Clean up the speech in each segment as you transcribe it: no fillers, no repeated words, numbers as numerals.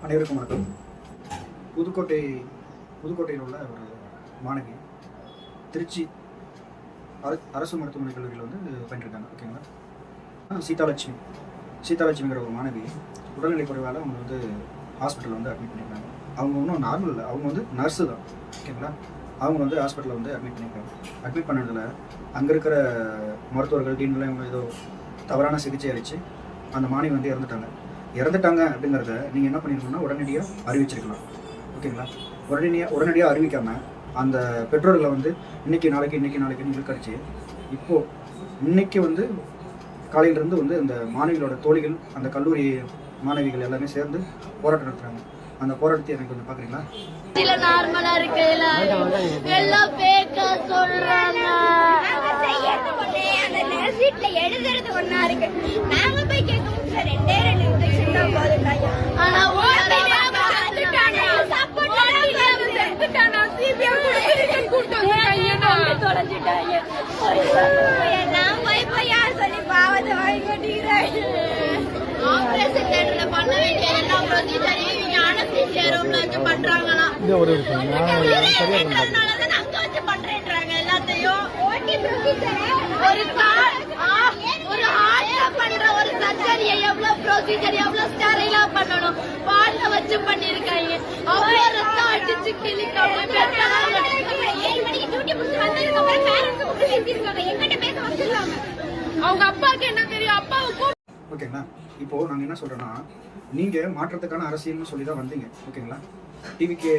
அனைவருக்கும் வணக்கம். புதுக்கோட்டையில் உள்ள ஒரு மாணவி திருச்சி அரசு மருத்துவமனை கல்லூரியில் வந்து பயின்றிருக்காங்க. ஓகேங்களா. சீதாலட்சுமிங்கிற ஒரு மாணவி உடல்நிலை குறைவால் அவங்க வந்து ஹாஸ்பிட்டலில் வந்து அட்மிட் பண்ணியிருக்காங்க. அவங்க ஒன்றும் நார்மல் இல்லை, அவங்க வந்து நர்ஸு தான். ஓகேங்களா. அவங்க வந்து ஹாஸ்பிட்டலில் வந்து அட்மிட் பண்ணியிருக்காங்க. அட்மிட் பண்ணதில் அங்கே இருக்கிற மருத்துவர்கள் டீன்லாம் இவங்க ஏதோ தவறான சிகிச்சை அளித்து அந்த மாணவி வந்து இறந்துட்டாங்க அப்படிங்கிறத நீங்கள் என்ன பண்ணிருக்கணும்னா உடனடியாக அறிவிச்சிருக்கலாம். ஓகேங்களா. உடனடியாக அறிவிக்காமல் அந்த பெற்றோர்களை வந்து இன்றைக்கி நாளைக்கு இழுக்கடிச்சு இப்போது இன்றைக்கி வந்து காலையிலேருந்து வந்து இந்த மாணவிகளோட தோழிகள் அந்த கல்லூரி மாணவிகள் எல்லாமே சேர்ந்து போராட்டம் நடத்துகிறாங்க. அந்த போராட்டத்தை எனக்கு கொஞ்சம் பார்க்குறீங்களா? சில நார்மலா இருக்கு, எல்லாம் ஃபேக்கா சொல்றாங்க. எழுதுறது ஒண்ணா இருக்கு. நாங்க போய் கேட்கும் ரெண்டே 2 இன்ஜெக்ஷன் தான் போதும். ஆனா நான் போய் யார் சொல்லி பாவத்தை வாங்கி கொண்டிருக்கிறேன். ஆபரேஷன் தியேட்டர்ல பண்ண வேண்டிய எல்லா ப்ரொசீஜரையும் இவங்க அனஸ்தீசியா ரூம்ல வச்சு பண்றாங்களாம். அங்க வச்சு பண்றேன்றாங்க எல்லாத்தையும். ஒரு ஹார்ட்ல பண்ற ஒரு சர்ஜரியை எவ்வளவு ப்ரொசீஜர் எவ்வளவு ஸ்டெரைலா பண்ணணும் வால்ல வச்சு பண்ணிருக்காங்க. அவ்வளவு ரத்தம் அடிச்சு கிளிக்காம அவங்க அப்பாவுக்கு என்ன தெரியும்? அப்பாவுக்கு ஓகேங்களா. இப்போது நாங்கள் என்ன சொல்கிறோன்னா, நீங்கள் மாற்றத்துக்கான அரசியல்னு சொல்லி தான் வந்தீங்க. ஓகேங்களா. டிவிகே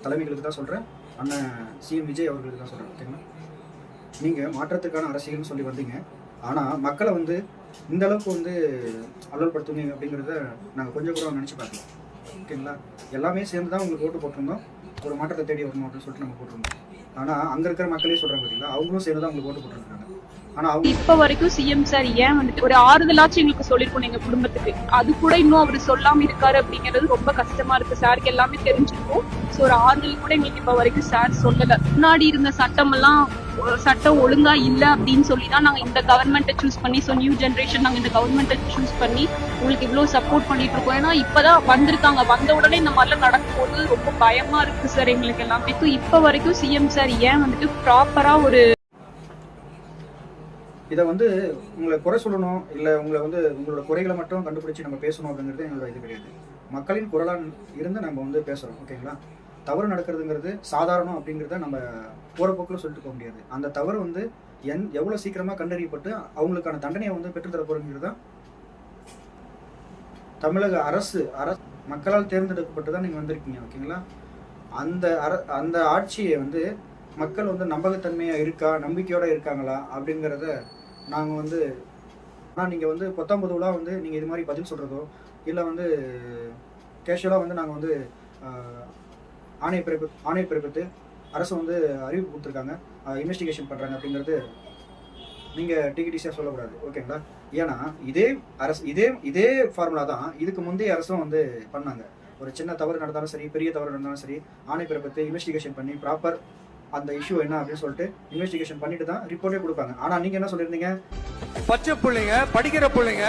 தலைமைகளுக்கு தான் சொல்கிறேன், அண்ணன் சிஎம் விஜய் அவர்களுக்கு தான் சொல்கிறேன். ஓகேங்களா. நீங்கள் மாற்றத்துக்கான அரசியல்னு சொல்லி வந்தீங்க. ஆனால் மக்களை வந்து இந்த அளவுக்கு வந்து அல்லல்படுத்துவீங்க அப்படிங்கிறத நாங்கள் கொஞ்சம் கூட நினச்சி பார்க்கலாம். ஓகேங்களா. எல்லாமே சேர்ந்து தான் உங்களுக்கு ஓட்டு போட்டிருந்தோம். ஒரு மாற்றத்தை தேடி வரணும் அப்படின்னு சொல்லிட்டு நம்ம போட்டிருந்தோம். ஆனால் அங்கே இருக்கிற மக்களே சொல்கிறாங்க பார்த்தீங்களா, அவங்களும் சேர்ந்து தான் உங்களுக்கு ஓட்டு போட்டிருக்காங்க. ஆனா இப்ப வரைக்கும் சிஎம் சார் ஏன் வந்துட்டு ஒரு ஆறுதலாச்சும் எங்களுக்கு சொல்லிருக்கோம் எங்க குடும்பத்துக்கு, அது கூட இன்னும் அவரு சொல்லாம இருக்காரு அப்படிங்கிறது ரொம்ப கஷ்டமா இருக்கு. சாருக்கு எல்லாமே தெரிஞ்சிருக்கும். சோ ஒரு ஆறுதல் கூட எங்களுக்கு இப்ப வரைக்கும் சார் சொல்லல. முன்னாடி இருந்த சட்டம் ஒழுங்கா இல்ல அப்படின்னு சொல்லிதான் நாங்க இந்த கவர்மெண்ட்டை சூஸ் பண்ணி, சோ நியூ ஜெனரேஷன் நாங்க இந்த கவர்மெண்ட்டை சூஸ் பண்ணி உங்களுக்கு இவ்வளவு சப்போர்ட் பண்ணிட்டு இருக்கோம். ஏன்னா இப்பதான் வந்திருக்காங்க, வந்த உடனே இந்த மாதிரிலாம் நடக்கும் போது ரொம்ப பயமா இருக்கு சார் எங்களுக்கு எல்லாமே. இப்ப வரைக்கும் சிஎம் சார் ஏன் வந்துட்டு ப்ராப்பரா ஒரு இதை வந்து உங்களை குறை சொல்லணும், இல்லை உங்களை வந்து உங்களோட குறைகளை மட்டும் கண்டுபிடிச்சி நம்ம பேசணும் அப்படிங்கிறது எங்களோட இது கிடையாது. மக்களின் குரலாக இருந்து நம்ம வந்து பேசுகிறோம். ஓகேங்களா. தவறு நடக்கிறதுங்கிறது சாதாரணம் அப்படிங்கிறத நம்ம போகிற போக்கில் சொல்லிட்டு போக முடியாது. அந்த தவறு வந்து எவ்வளோ சீக்கிரமாக கண்டறியப்பட்டு அவங்களுக்கான தண்டனையை வந்து பெற்றுத்தர போகிறோங்கிறது தான் தமிழக அரசு மக்களால் தேர்ந்தெடுக்கப்பட்டு தான் நீங்கள் வந்திருக்கீங்க. ஓகேங்களா. அந்த ஆட்சியை வந்து மக்கள் வந்து நம்பகத்தன்மையாக இருக்கா, நம்பிக்கையோடு இருக்காங்களா அப்படிங்கிறத நாங்கள் வந்து நீங்கள் வந்து 19 வந்து நீங்கள் இது மாதிரி பதில் சொல்கிறதோ இல்லை வந்து கேஷுவலாக வந்து நாங்கள் வந்து ஆணை பிறப்பித்து அரசு வந்து அறிவிப்பு கொடுத்துருக்காங்க, இன்வெஸ்டிகேஷன் பண்ணுறாங்க அப்படிங்கிறது நீங்கள் டிகிடிஸியாக சொல்லக்கூடாது. ஓகேங்களா. ஏன்னா இதே ஃபார்முலா தான் இதுக்கு முந்தைய அரசும் வந்து பண்ணாங்க. ஒரு சின்ன தவறு நடந்தாலும் சரி, பெரிய தவறு நடந்தாலும் சரி, ஆணை பிறப்பித்து இன்வெஸ்டிகேஷன் பண்ணி ப்ராப்பர் அந்த இஷ்யூ என்ன அப்படின்னு சொல்லிட்டு இன்வெஸ்டிகேஷன் பண்ணிட்டு தான் ரிப்போர்ட்டே கொடுப்பாங்க. ஆனா நீங்க என்ன சொல்லிருந்தீங்க? பச்சை பிள்ளைங்க, படிக்கிற பிள்ளைங்க,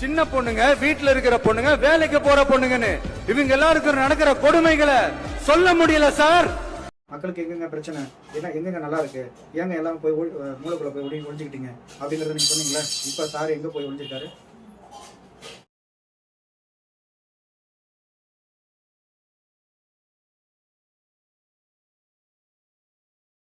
சின்ன பொண்ணுங்க, வீட்டுல இருக்கிற பொண்ணுங்க, வேலைக்கு போற பொண்ணுங்கன்னு இவங்க எல்லாருக்கும் நடக்கிற கொடுமைகளை சொல்ல முடியல சார். மக்களுக்கு எங்கெங்க பிரச்சனை, எங்கெங்க நல்லா இருக்கு, ஏங்க எல்லாம் போய் மூளைக்குள்ள போய் ஒழிஞ்சுக்கிட்டீங்க அப்படிங்கறத நீங்க சொன்னீங்களா? இப்ப சார் எங்க போய் ஒழிஞ்சிருக்காரு?